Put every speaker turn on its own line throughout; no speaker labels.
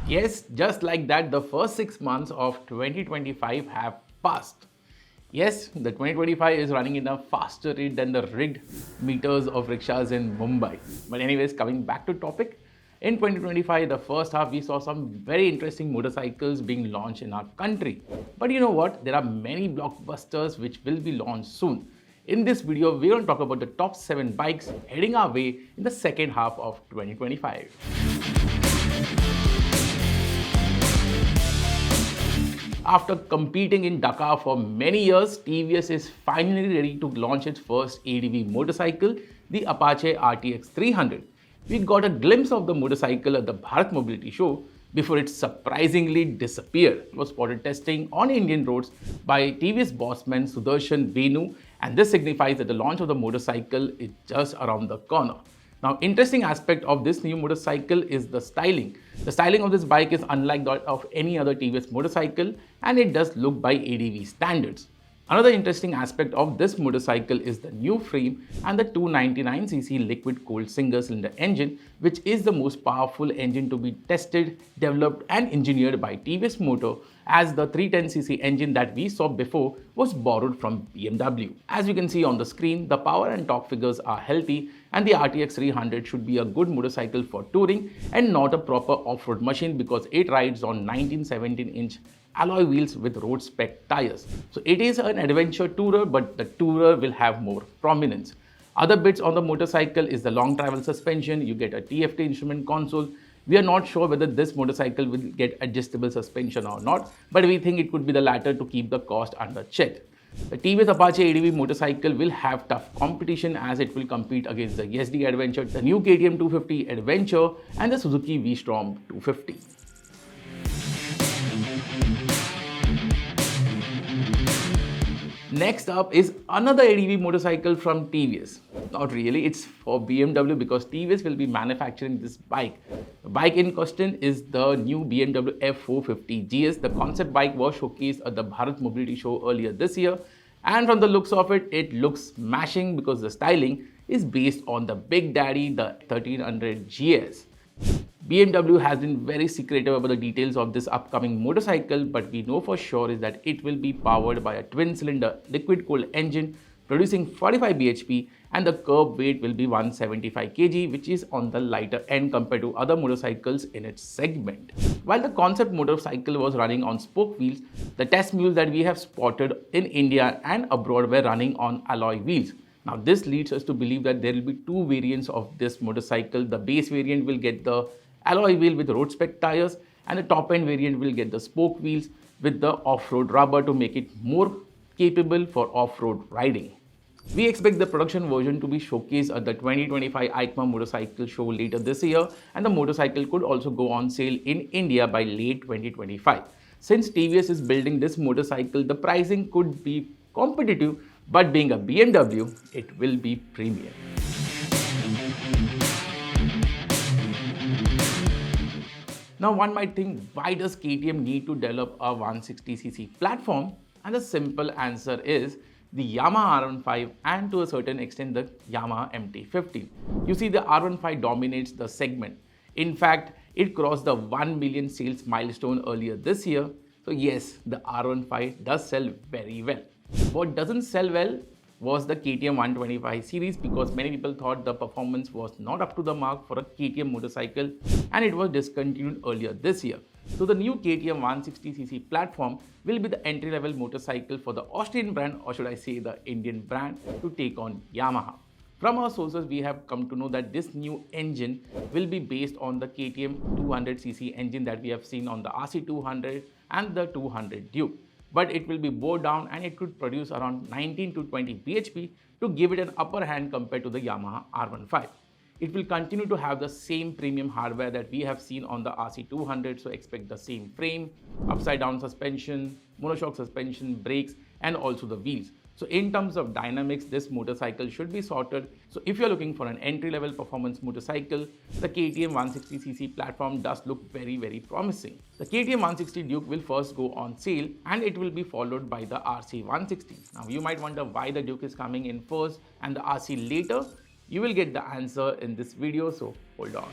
Yes, just like that, the first 6 months of 2025 have passed. Yes, the 2025 is running in a faster rate than the rigged meters of rickshaws in Mumbai. But anyways, coming back to topic, in 2025, the first half, we saw some very interesting motorcycles being launched in our country. But you know what? There are many blockbusters which will be launched soon. In this video, we're going to talk about the top 7 bikes heading our way in the second half of 2025. After competing in Dakar for many years, TVS is finally ready to launch its first ADV motorcycle, the Apache RTX 300. We got a glimpse of the motorcycle at the Bharat Mobility Show before it surprisingly disappeared. It was spotted testing on Indian roads by TVS bossman Sudarshan Venu, and this signifies that the launch of the motorcycle is just around the corner. Now, interesting aspect of this new motorcycle is the styling. The styling of this bike is unlike that of any other TVS motorcycle, and it does look by ADV standards. Another interesting aspect of this motorcycle is the new frame and the 299cc liquid cooled single cylinder engine, which is the most powerful engine to be tested, developed and engineered by TVS Motor, as the 310cc engine that we saw before was borrowed from BMW. As you can see on the screen, the power and torque figures are healthy, and the RTX 300 should be a good motorcycle for touring and not a proper off-road machine because it rides on 19-17-inch alloy wheels with road spec tires. So it is an adventure tourer, but the tourer will have more prominence. Other bits on the motorcycle is the long travel suspension. You get a TFT instrument console. We are not sure whether this motorcycle will get adjustable suspension or not, but we think it could be the latter to keep the cost under check. The TVS Apache ADV motorcycle will have tough competition as it will compete against the SD Adventure, the new KTM 250 Adventure and the Suzuki V-Strom 250. Next up is another ADV motorcycle from TVS. Not really, it's for BMW because TVS will be manufacturing this bike. The bike in question is the new BMW F450 GS. The concept bike was showcased at the Bharat Mobility Show earlier this year. And from the looks of it, it looks smashing because the styling is based on the Big Daddy, the 1300 GS. BMW has been very secretive about the details of this upcoming motorcycle, but we know for sure is that it will be powered by a twin-cylinder liquid-cooled engine producing 45 bhp, and the curb weight will be 175 kg, which is on the lighter end compared to other motorcycles in its segment. While the concept motorcycle was running on spoke wheels, the test mules that we have spotted in India and abroad were running on alloy wheels. Now, this leads us to believe that there will be two variants of this motorcycle. The base variant will get the alloy wheel with road spec tires, and the top end variant will get the spoke wheels with the off-road rubber to make it more capable for off-road riding. We expect the production version to be showcased at the 2025 EICMA motorcycle show later this year, and the motorcycle could also go on sale in India by late 2025. Since TVS is building this motorcycle, the pricing could be competitive, but being a BMW, it will be premium. Now, one might think, why does KTM need to develop a 160cc platform? And the simple answer is the Yamaha R15 and to a certain extent the Yamaha MT-15. You see, the R15 dominates the segment. In fact, it crossed the 1 million sales milestone earlier this year. So yes, the R15 does sell very well. What doesn't sell well was the KTM 125 series because many people thought the performance was not up to the mark for a KTM motorcycle, and it was discontinued earlier this year. So the new KTM 160cc platform will be the entry-level motorcycle for the Austrian brand, or should I say the Indian brand, to take on Yamaha. From our sources, we have come to know that this new engine will be based on the KTM 200cc engine that we have seen on the RC200 and the 200 Duke. But it will be bore down and it could produce around 19 to 20 bhp to give it an upper hand compared to the Yamaha R15. It will continue to have the same premium hardware that we have seen on the RC200, so expect the same frame, upside down suspension, monoshock suspension, brakes and also the wheels. So in terms of dynamics, this motorcycle should be sorted. So if you're looking for an entry-level performance motorcycle, the KTM 160cc platform does look very, very promising. The KTM 160 Duke will first go on sale and it will be followed by the RC 160. Now you might wonder why the Duke is coming in first and the RC later. You will get the answer in this video, so hold on.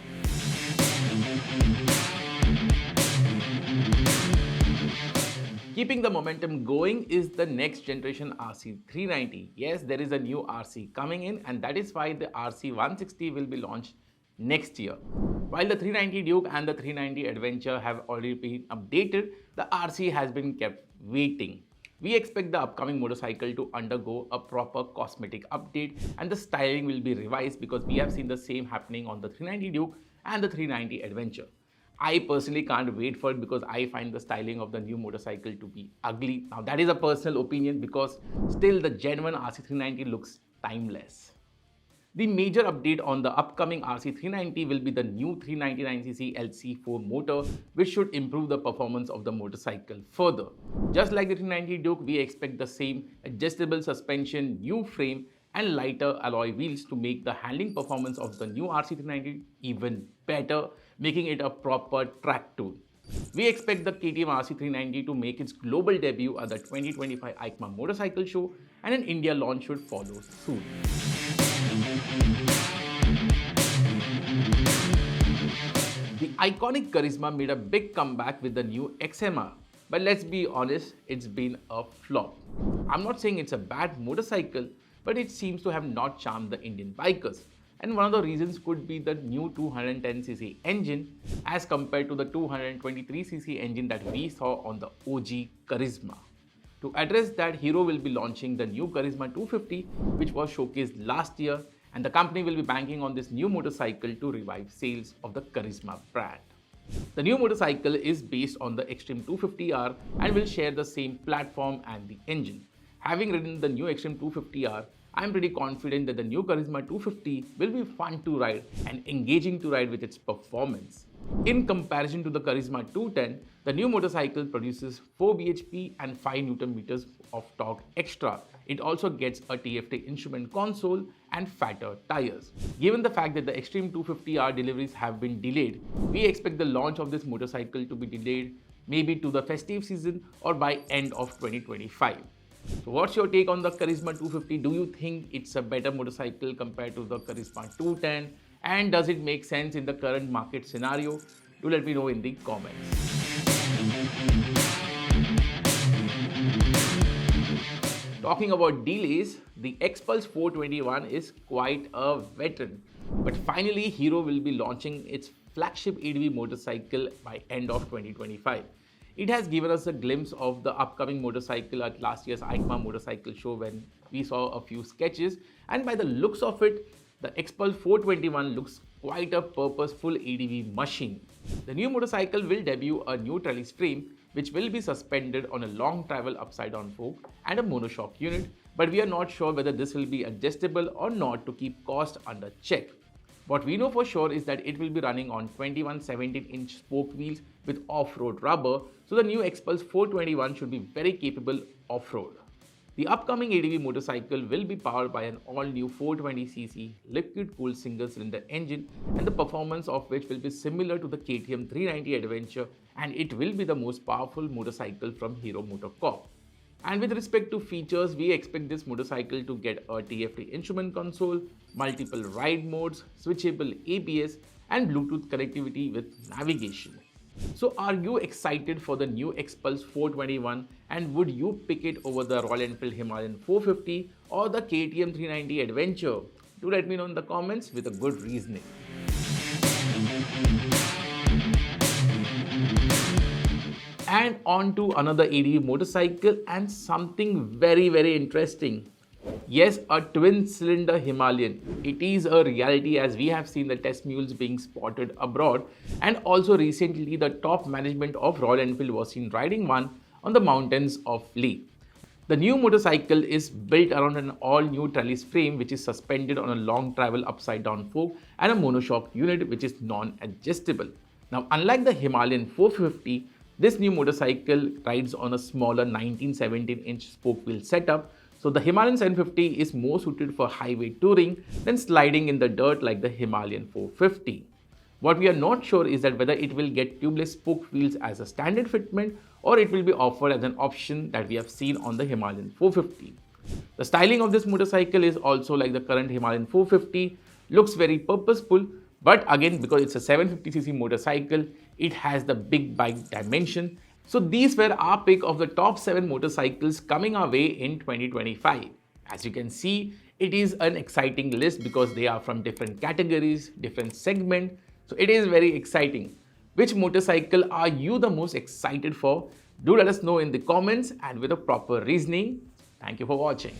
Keeping the momentum going is the next generation RC 390. Yes, there is a new RC coming in, and that is why the RC 160 will be launched next year. While the 390 Duke and the 390 Adventure have already been updated, the RC has been kept waiting. We expect the upcoming motorcycle to undergo a proper cosmetic update, and the styling will be revised because we have seen the same happening on the 390 Duke and the 390 Adventure. I personally can't wait for it because I find the styling of the new motorcycle to be ugly. Now that is a personal opinion because still the genuine RC390 looks timeless. The major update on the upcoming RC390 will be the new 399cc LC4 motor, which should improve the performance of the motorcycle further. Just like the 390 Duke, we expect the same adjustable suspension, new frame and lighter alloy wheels to make the handling performance of the new RC390 even better, making it a proper track tool. We expect the KTM RC390 to make its global debut at the 2025 EICMA Motorcycle Show, and an India launch should follow soon. The iconic Karizma made a big comeback with the new XMR, but let's be honest, it's been a flop. I'm not saying it's a bad motorcycle, but it seems to have not charmed the Indian bikers. And one of the reasons could be the new 210cc engine as compared to the 223cc engine that we saw on the OG Karizma. To address that, Hero will be launching the new Karizma 250, which was showcased last year, and the company will be banking on this new motorcycle to revive sales of the Karizma brand. The new motorcycle is based on the Xtreme 250R and will share the same platform and the engine. Having ridden the new Xtreme 250R, I am pretty confident that the new Karizma 250 will be fun to ride and engaging to ride with its performance. In comparison to the Karizma 210, the new motorcycle produces 4 bhp and 5 Nm of torque extra. It also gets a TFT instrument console and fatter tires. Given the fact that the Xtreme 250R deliveries have been delayed, we expect the launch of this motorcycle to be delayed maybe to the festive season or by end of 2025. So what's your take on the Karizma 250? Do you think it's a better motorcycle compared to the Karizma 210? And does it make sense in the current market scenario? Do let me know in the comments. Talking about delays, the XPulse 421 is quite a veteran. But finally, Hero will be launching its flagship ADV motorcycle by end of 2025. It has given us a glimpse of the upcoming motorcycle at last year's EICMA Motorcycle Show when we saw a few sketches, and by the looks of it, the XPulse 421 looks quite a purposeful ADV machine. The new motorcycle will debut a new trellis frame which will be suspended on a long travel upside down fork and a monoshock unit, but we are not sure whether this will be adjustable or not to keep cost under check. What we know for sure is that it will be running on 21 17-inch spoke wheels with off-road rubber, so the new XPulse 421 should be very capable off-road. The upcoming ADV motorcycle will be powered by an all-new 420cc liquid-cooled single-cylinder engine, and the performance of which will be similar to the KTM 390 Adventure, and it will be the most powerful motorcycle from Hero MotoCorp. And with respect to features, we expect this motorcycle to get a TFT instrument console, multiple ride modes, switchable ABS, and Bluetooth connectivity with navigation. So are you excited for the new XPulse 421, and would you pick it over the Royal Enfield Himalayan 450 or the KTM 390 Adventure? Do let me know in the comments with a good reasoning. And on to another ADV motorcycle and something very interesting. Yes, a twin-cylinder Himalayan. It is a reality as we have seen the test mules being spotted abroad, and also recently the top management of Royal Enfield was seen riding one on the mountains of Leh. The new motorcycle is built around an all-new trellis frame which is suspended on a long travel upside-down fork and a monoshock unit which is non-adjustable. Now, unlike the Himalayan 450, this new motorcycle rides on a smaller 19-17-inch spoke wheel setup. So the Himalayan 750 is more suited for highway touring than sliding in the dirt like the Himalayan 450. What we are not sure is that whether it will get tubeless spoke wheels as a standard fitment or it will be offered as an option that we have seen on the Himalayan 450. The styling of this motorcycle is also like the current Himalayan 450, looks very purposeful, But again, because it's a 750cc motorcycle, it has the big bike dimension. So these were our pick of the top 7 motorcycles coming our way in 2025. As you can see, it is an exciting list because they are from different categories, different segment. So it is very exciting. Which motorcycle are you the most excited for? Do let us know in the comments and with a proper reasoning. Thank you for watching.